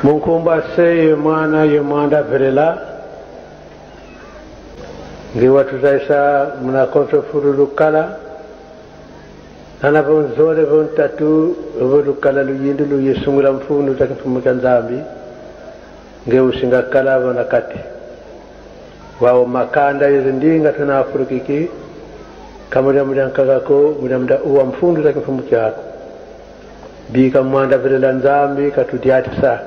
Munkumba se mwana yemwanda verela ngi watutaisa muna konto furulukala ana vonzore vontatu volukala luyindu luyesungula mfundu takifumuka nzambi nge usinga kala vona kati wao makanda yezindinga tuna afurikiki kamuda muda nkagako muda uwa mfundu takifumuka yako bika mwanda verela nzambi katutiatisa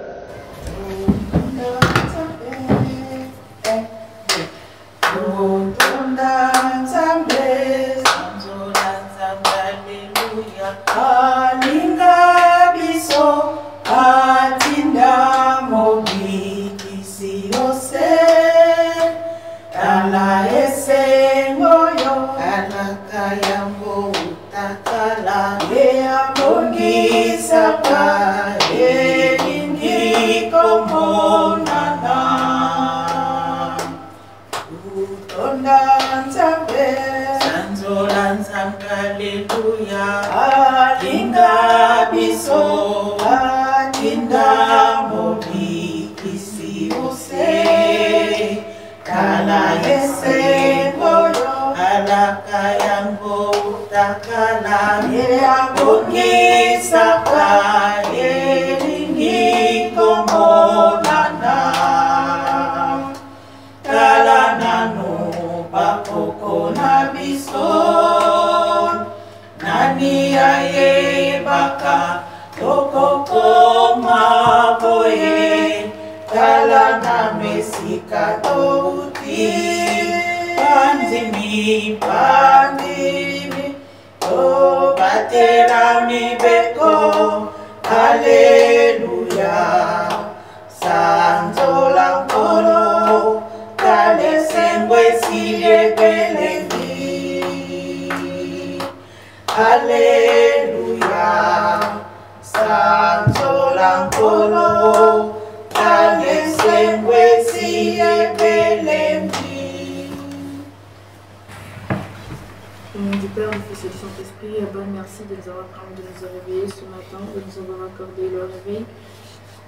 Merci de nous avoir permis de nous réveiller ce matin, de nous avoir accordé le réveil.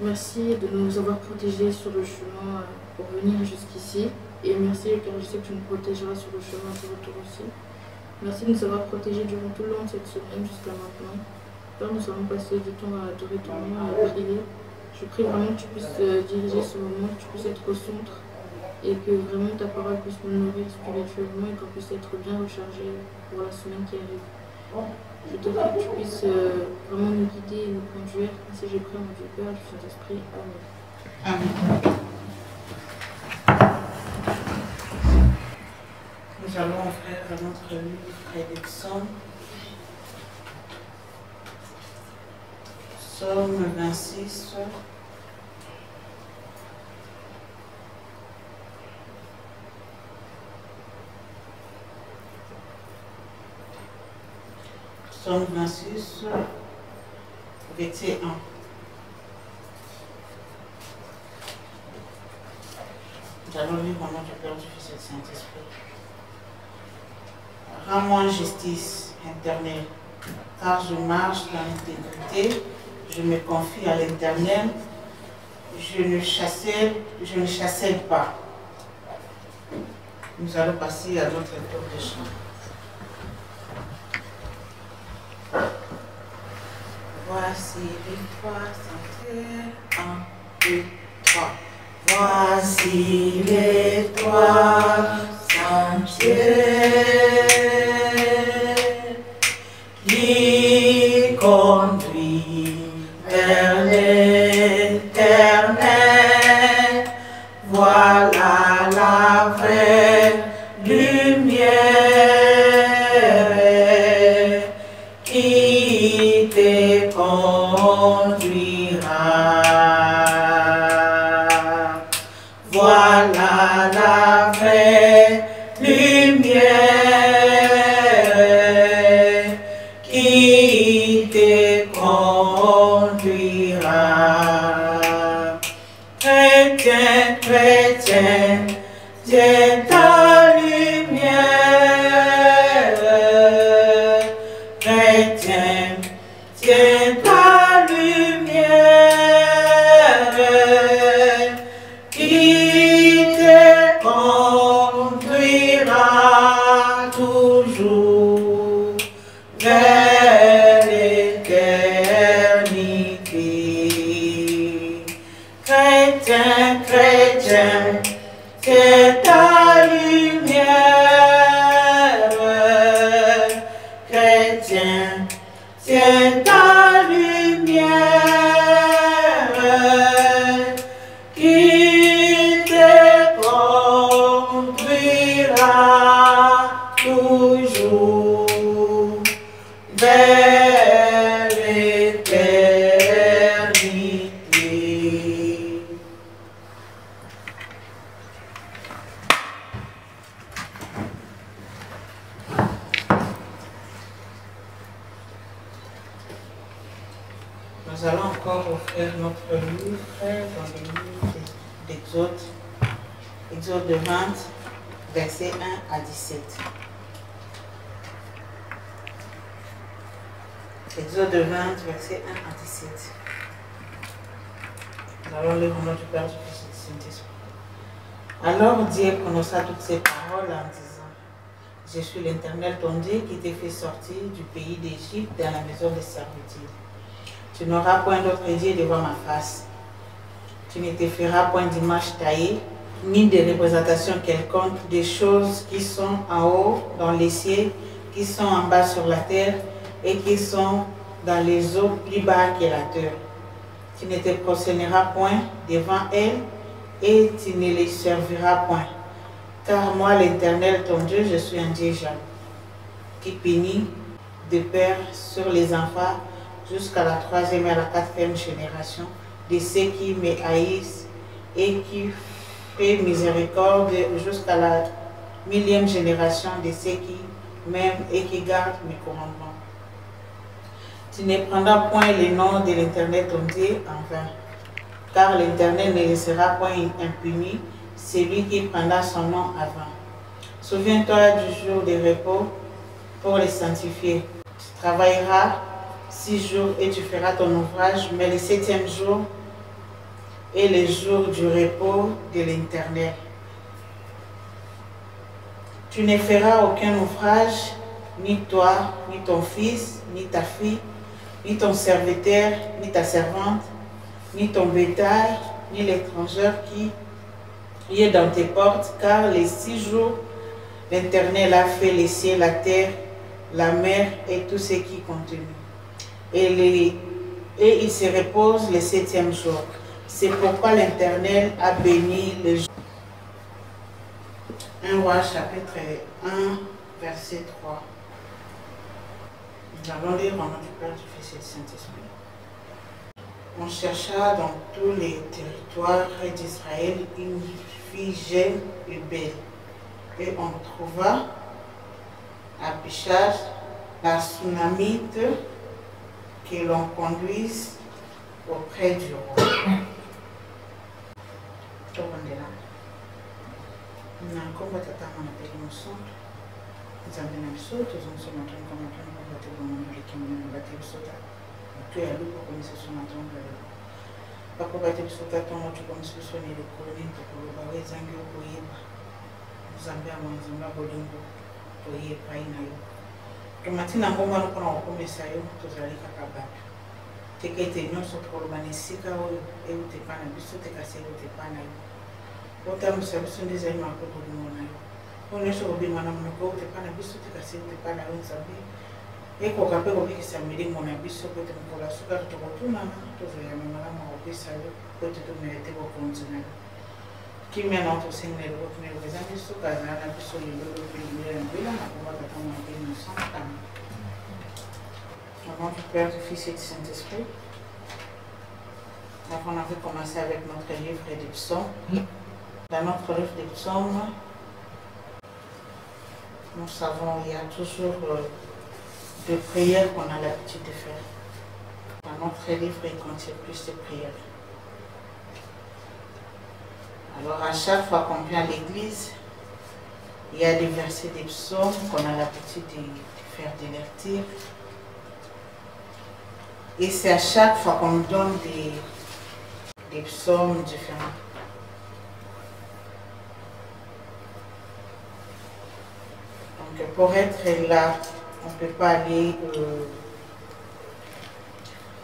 Merci de nous avoir protégés sur le chemin pour venir jusqu'ici. Et merci car je sais que tu nous protégeras sur le chemin de retour aussi. Merci de nous avoir protégés durant tout le long de cette semaine jusqu'à maintenant. Père, nous allons passer du temps à adorer ton nom et à prier. Je prie vraiment que tu puisses diriger ce moment, que tu puisses être au centre et que vraiment ta parole puisse nous nourrir spirituellement et qu'on puisse être bien rechargé pour la semaine qui arrive. Je te prie que tu puisses vraiment nous guider et nous conduire. Ainsi j'ai prié, mon Dieu Père, du Saint-Esprit. Amen. Amen. Nous allons ouvrir notre livre des psaumes. Psaume 26. Psaume 26, verset 1. Nous allons lire au nom du Père, du Fils et du Saint-Esprit. Rends-moi justice, Éternel, car je marche dans l'intégrité, je me confie à l'Éternel, je ne chassais pas. Nous allons passer à notre tour de chant. Voici les trois sentiers, 1, 2, 3. Voici les trois sentiers qui conduisent vers l'Éternel. Voilà la vraie lumière qui te conduira. Voilà la vraie lumière chrétien, chrétien, c'est ta lumière. Chrétien, c'est ta lumière qui te conduira toujours vers l'éternité. Nous allons encore offrir notre livre dans le livre d'Exode, Exode 20, versets 1 à 17. Exode 20, versets 1 à 17. Nous allons lire au nom du Père, du Fils et du Saint-Esprit. Alors Dieu prononça toutes ces paroles en disant: Je suis l'Éternel ton Dieu qui t'ai fait sortir du pays d'Égypte dans la maison de servitude. Tu n'auras point d'autre Dieu devant ma face. Tu ne te feras point d'image taillée, ni de représentation quelconque des choses qui sont en haut dans les cieux, qui sont en bas sur la terre, et qui sont dans les eaux plus bas que la terre. Tu ne te prosterneras point devant elles, et tu ne les serviras point. Car moi, l'Éternel, ton Dieu, je suis un Dieu jaloux, qui punit de père sur les enfants jusqu'à la 3e et à la 4e génération de ceux qui me haïssent, et qui fait miséricorde jusqu'à la 1000e génération de ceux qui m'aiment et qui gardent mes commandements. Tu ne prendras point le nom de l'Éternel ton Dieu en vain, car l'Éternel ne laissera point impuni celui qui prendra son nom en vain. Souviens-toi du jour de repos pour le sanctifier. Tu travailleras 6 jours et tu feras ton ouvrage, mais le 7e jour est le jour du repos de l'Éternel. Tu ne feras aucun ouvrage, ni toi, ni ton fils, ni ta fille, ni ton serviteur, ni ta servante, ni ton bétail, ni l'étranger qui est dans tes portes, car les 6 jours, l'Éternel a fait les cieux, la terre, la mer et tout ce qui continue. Et il se repose le 7e jour. C'est pourquoi l'Éternel a béni le jour. 1 Roi chapitre 1, verset 3. Nous allons lire au nom du Père, du Fils et du Saint-Esprit. On chercha dans tous les territoires d'Israël une fille jeune et belle. Et on trouva Abishag, la Sunamite, que l'on conduise auprès du roi. Matina ngomba nokona wakomesa yo tozali kaka bato teke ete nyonso tokoloba na esika oyo euti epa na biso te kasi euti epa na yo otambusa biso nde ezali makoki bolingo na yo oyo nyonso kobima na monoko euti epa na biso te kasi euti epa na yo nzambe ekoka mpe kobikisa milimo na biso po ete mokolo asukaka tokotunana tozoyama malamu akopesa yo po ete tomerete bokonzi na yo kimia na otosengela eloko eza biso kazala na biso lelo mpe libela na mbela na kombaka ntango na mbeli na santana. Au nom du Père, du Fils et du Saint-Esprit. On avait commencé avec notre livre des psaumes. Dans notre livre des psaumes, nous savons qu'il y a toujours des prières qu'on a l'habitude de faire. Dans notre livre, il contient plus de prières. Alors à chaque fois qu'on vient à l'église, il y a des versets des psaumes qu'on a l'habitude de faire de lecture. Et c'est à chaque fois qu'on nous donne des psaumes différents. Donc pour être là, on ne peut pas aller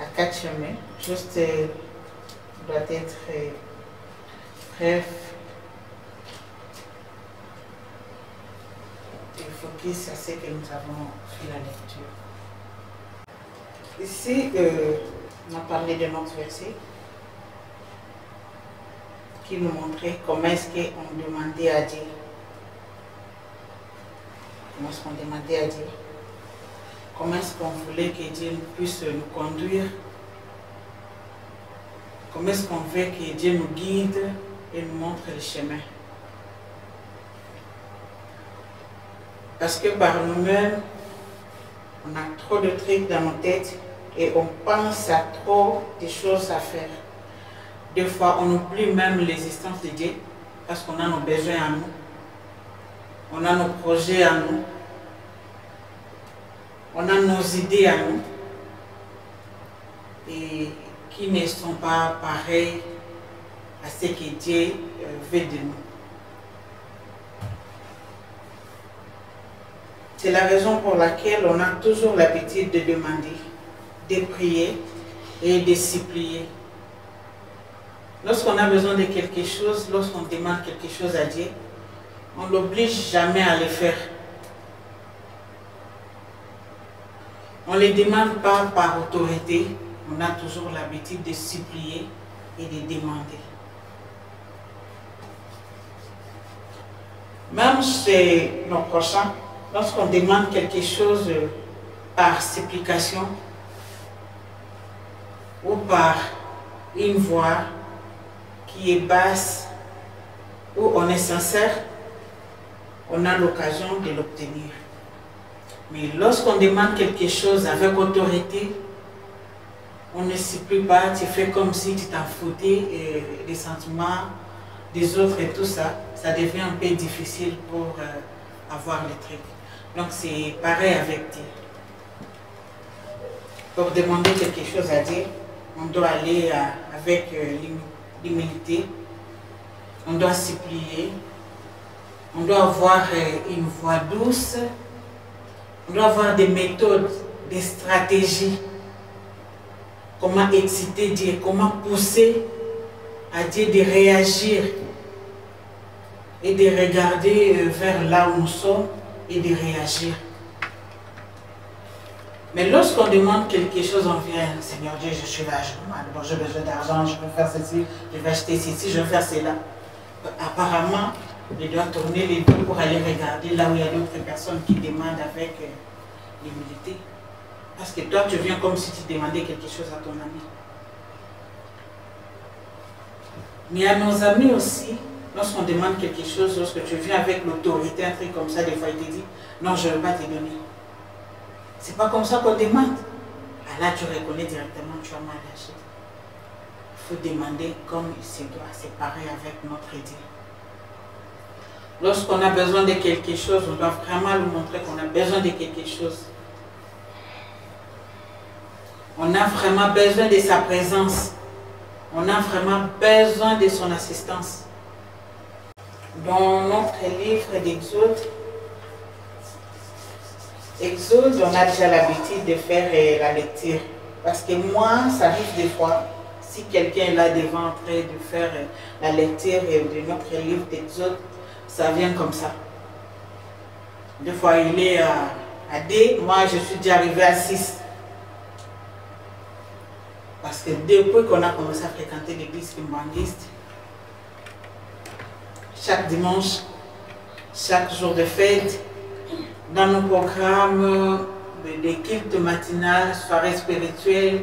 à 4 chemins. Juste doit être Bref, il focus à ce que nous avons fait la lecture. Ici, on a parlé de notre verset qui nous montrait comment est-ce qu'on demandait à Dieu. Comment est-ce qu'on demandait à Dieu? Comment est-ce qu'on voulait que Dieu puisse nous conduire? Comment est-ce qu'on veut que Dieu nous guide et nous montre le chemin? Parce que par nous-mêmes, on a trop de trucs dans nos têtes et on pense à trop de choses à faire. Des fois, on oublie même l'existence de Dieu parce qu'on a nos besoins à nous. On a nos projets à nous. On a nos idées à nous. Et qui ne sont pas pareils à ce que Dieu veut de nous. C'est la raison pour laquelle on a toujours l'habitude de demander, de prier et de supplier. Lorsqu'on a besoin de quelque chose, lorsqu'on demande quelque chose à Dieu, on ne l'oblige jamais à le faire. On ne le demande pas par autorité, on a toujours l'habitude de supplier et de demander. Même chez nos prochains, lorsqu'on demande quelque chose par supplication ou par une voix qui est basse, où on est sincère, on a l'occasion de l'obtenir. Mais lorsqu'on demande quelque chose avec autorité, on ne supplie pas, tu fais comme si tu t'en foutais des sentiments des autres et tout ça, ça devient un peu difficile pour avoir les trucs. Donc c'est pareil avec Dieu. Pour demander quelque chose à Dieu, on doit aller avec l'humilité, on doit supplier, on doit avoir une voix douce, on doit avoir des méthodes, des stratégies. Comment exciter Dieu, comment pousser à Dieu de réagir et de regarder vers là où nous sommes et de réagir. Mais lorsqu'on demande quelque chose, on vient, Seigneur Dieu, je suis là, j'ai besoin d'argent, je veux faire ceci, je vais acheter ceci, je veux faire cela. Apparemment, il doit tourner les deux pour aller regarder là où il y a d'autres personnes qui demandent avec l'humilité. Parce que toi, tu viens comme si tu demandais quelque chose à ton ami. Mais à nos amis aussi, lorsqu'on demande quelque chose, lorsque tu viens avec l'autorité, un truc comme ça, des fois il te dit, non, je ne veux pas te donner. C'est pas comme ça qu'on demande. Ah là, tu reconnais directement que tu as mal agi. Il faut demander comme il se doit. C'est pareil avec notre Dieu. Lorsqu'on a besoin de quelque chose, on doit vraiment lui montrer qu'on a besoin de quelque chose. On a vraiment besoin de sa présence. On a vraiment besoin de son assistance. Dans notre livre d'Exode, on a déjà l'habitude de faire la lecture. Parce que moi, ça arrive des fois, si quelqu'un est là devant en train de faire la lecture de notre livre d'Exode, ça vient comme ça. Des fois, il est à 2, moi je suis déjà arrivé à 6. Parce que depuis qu'on a commencé à fréquenter l'église kimbangiste, chaque dimanche, chaque jour de fête, dans nos programmes de culte matinal, soirée spirituelle,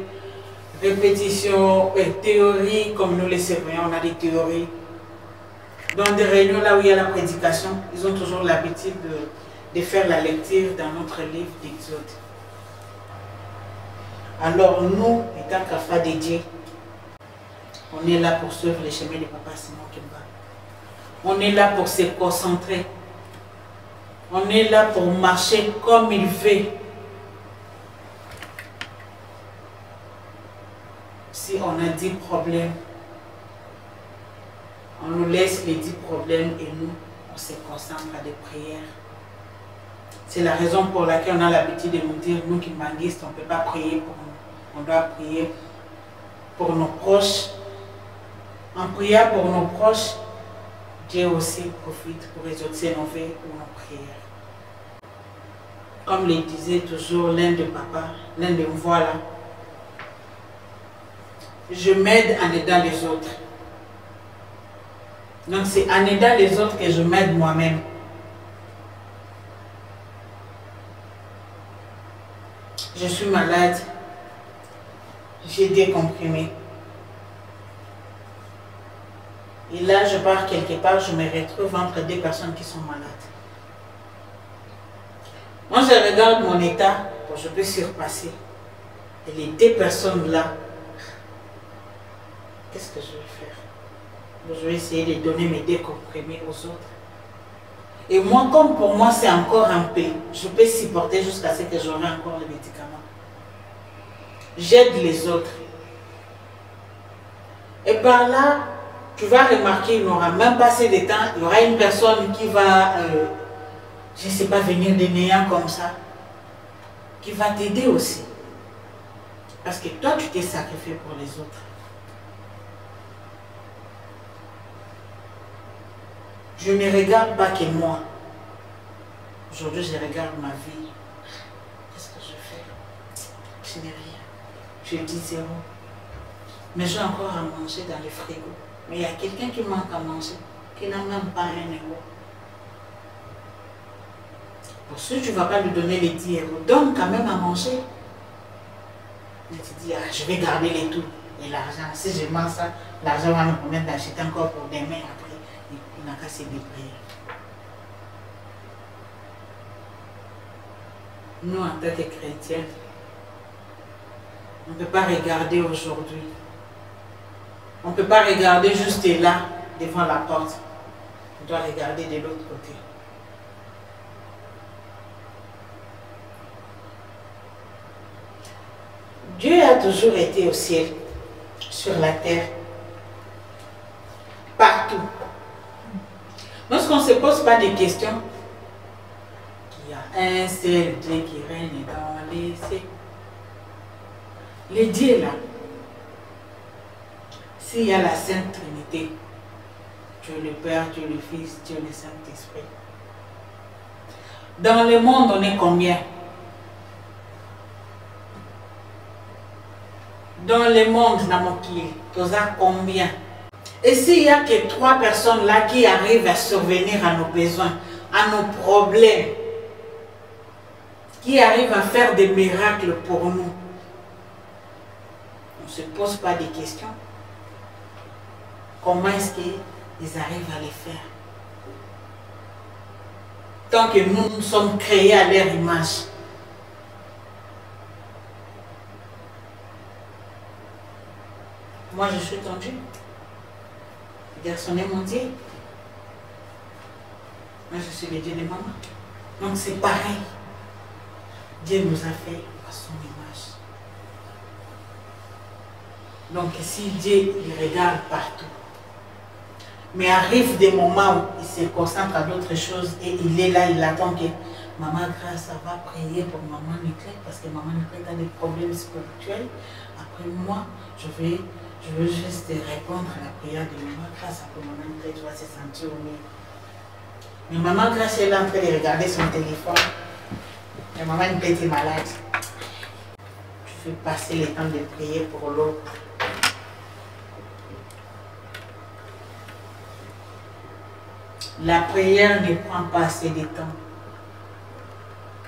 répétition, théorie, comme nous les surveillons, on a des théories. Dans des réunions là où il y a la prédication, ils ont toujours l'habitude de faire la lecture dans notre livre d'Exode. Alors nous, étant qu'enfants de Dieu, on est là pour suivre les chemins de Papa Simon Kimba. On est là pour se concentrer. On est là pour marcher comme il veut. Si on a 10 problèmes, on nous laisse les 10 problèmes et nous, on se concentre à des prières. C'est la raison pour laquelle on a l'habitude de nous dire, nous qui manguistes, on ne peut pas prier pour nous. On doit prier pour nos proches, En priant pour nos proches, Dieu aussi profite pour exaucer nos vœux ou nos prières. Comme le disait toujours l'un de papa, l'un de voilà, je m'aide en aidant les autres. Donc c'est en aidant les autres que je m'aide moi-même. Je suis malade, j'ai des comprimés. Et là, je pars quelque part, je me retrouve entre deux personnes qui sont malades. Moi, je regarde mon état, bon, je peux surpasser. Et les deux personnes-là, qu'est-ce que je vais faire? Bon, je vais essayer de donner mes deux comprimés aux autres. Et moi, comme pour moi, c'est encore un peu, je peux supporter jusqu'à ce que j'aurai encore les médicaments. J'aide les autres. Et par là, tu vas remarquer, il n'aura même pas assez de temps, il y aura une personne qui va, je ne sais pas, venir de néant comme ça, qui va t'aider aussi. Parce que toi, tu t'es sacrifié pour les autres. Je ne regarde pas que moi. Aujourd'hui, je regarde ma vie. Qu'est-ce que je fais? Je n'ai rien. Je dis zéro. Mais j'ai encore à manger dans le frigo. Mais il y a quelqu'un qui manque à manger, qui n'a même pas 1 euro. Pour ce, tu ne vas pas lui donner les 10 euros. Donne quand même à manger. Mais tu dis, ah, je vais garder les tout. Et l'argent, si je mange ça, l'argent va me permettre d'acheter encore pour demain. Après, il n'a qu'à se débrouiller. Nous, en tant que chrétiens, on ne peut pas regarder aujourd'hui. On ne peut pas regarder juste là, devant la porte. On doit regarder de l'autre côté. Dieu a toujours été au ciel, sur la terre, partout. Lorsqu'on ne se pose pas de questions, il y a un seul Dieu qui règne dans les cieux. Les dieux là, s'il y a la Sainte Trinité, Dieu le Père, Dieu le Fils, Dieu le Saint-Esprit. Dans le monde, on est combien? Dans le monde, on a combien? Et s'il n'y a que 3 personnes là qui arrivent à survenir à nos besoins, à nos problèmes, qui arrivent à faire des miracles pour nous, on ne se pose pas de questions. Comment est-ce qu'ils arrivent à les faire? Tant que nous sommes créés à leur image. Moi, je suis ton Dieu. Le garçon est mon Dieu. Moi, je suis le Dieu de maman. Donc, c'est pareil. Dieu nous a fait à son image. Donc, si Dieu, il regarde partout, mais arrive des moments où il se concentre à d'autres choses et il est là, il attend que Maman Grâce va prier pour Maman Niclette parce que Maman Niclette a des problèmes spirituels. Après moi, je veux juste répondre à la prière de Maman Grâce pour Maman Niclette va se sentir au mieux. Mais Maman Grâce est là en train de regarder son téléphone. Et Maman Niclette est malade. Tu fais passer le temps de prier pour l'autre. La prière ne prend pas assez de temps.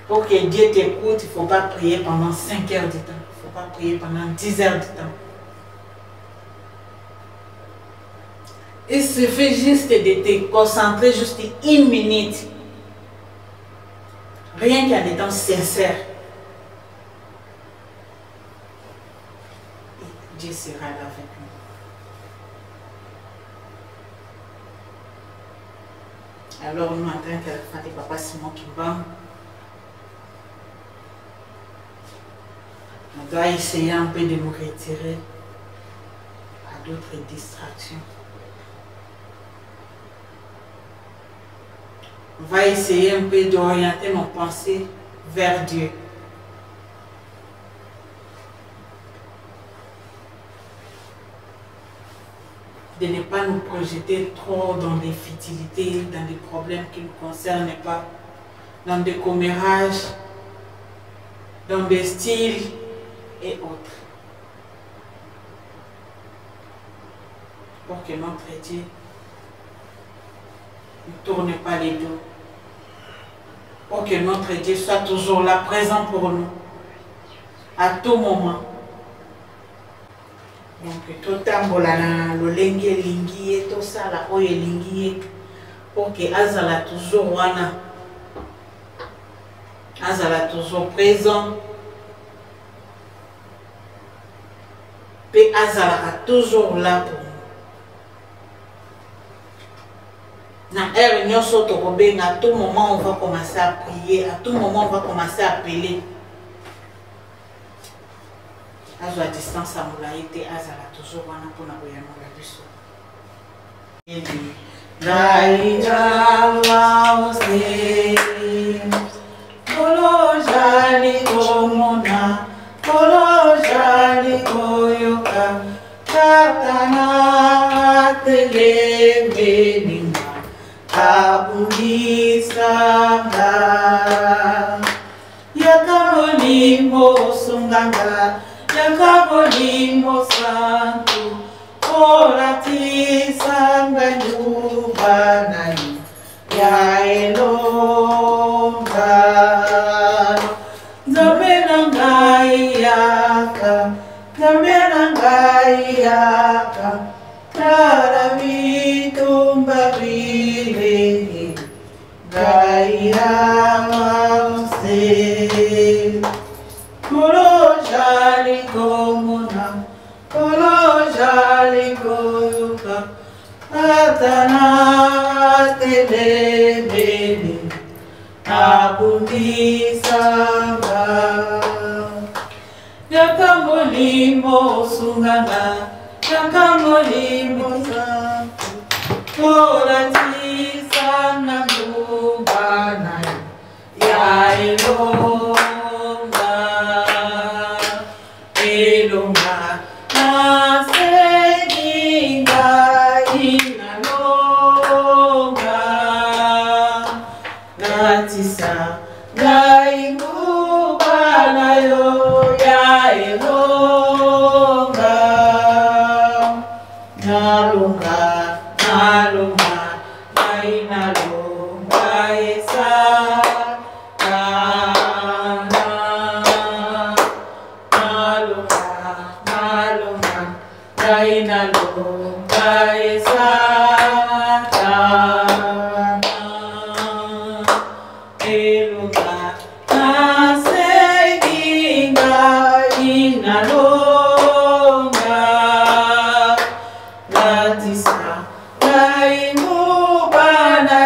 Pour que Dieu t'écoute, il ne faut pas prier pendant 5 heures de temps. Il ne faut pas prier pendant 10 heures de temps. Il suffit juste de te concentrer juste 1 minute. Rien qu'en étant sincère. Dieu sera là avec nous. Alors nous, en tant qu'enfants de Papa Simon Kimbam, on doit essayer un peu de nous retirer à d'autres distractions. On va essayer un peu d'orienter nos pensées vers Dieu. de ne pas nous projeter trop dans des futilités, dans des problèmes qui ne nous concernent pas, dans des commérages, dans des styles et autres. Pour que notre Dieu ne tourne pas les dos. Pour que notre Dieu soit toujours là, présent pour nous, à tout moment. Donc, tout tambola na lolenge lingi et tout ça, la oye lingi pour que Azala toujours wana, Azala toujours présent, et Azala toujours là pour nous. Na réunion à tout moment on va commencer à prier, à tout moment on va commencer à appeler. À distance à Moulaïté, Azala toujours wana pour na boyano la biso. Gaïa Maose, Kolo Jali Komona, Kolo Jali Koyoka, Katana Tele Beninga, Abundisanga, Yakamolimo Sunganga, Yakamolimo Santo, Orati Sanga Nubanai, Yaelonga, Zamenangai Yaka, Zamenangai Yaka, Taravitumba Vile, Gaia Mause, Kolo Jali Komuna, Kolo Jali Koyuka, Atana Telebele, Abundi Sanga, Yakamolimo Sunganga, Yakamolimo Sanga, Korati Sana Lubana, Yaelonga, Elonga, Naseginga, Inalonga, Natisa, Gaingubana yo, Yaelonga, Nalunga, Nalunga, Nainalunga, Esa, Nalunga, Nalunga, Nainalunga, Esa, Elunga, Naseginga, Inalonga, Latisa, Gaingubana